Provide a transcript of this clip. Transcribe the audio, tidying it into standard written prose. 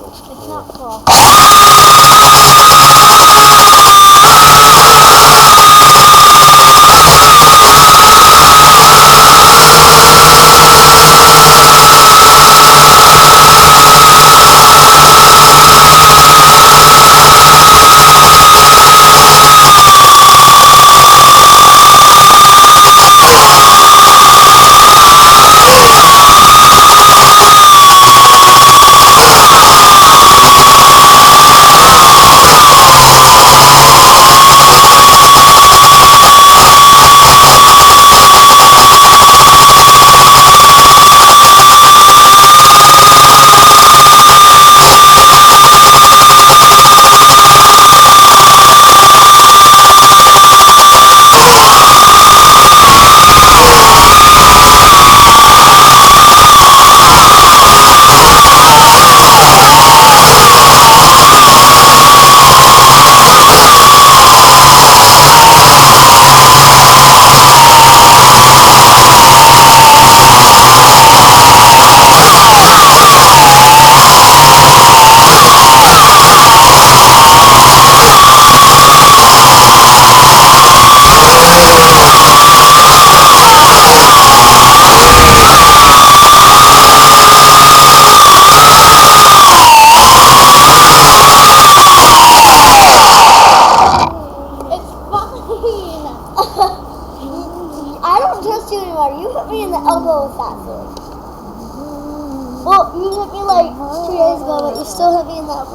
It's not cool. I don't trust you anymore. You hit me in the elbow with that sword. Well, you hit me like 2 days ago, but you still hit me in the elbow.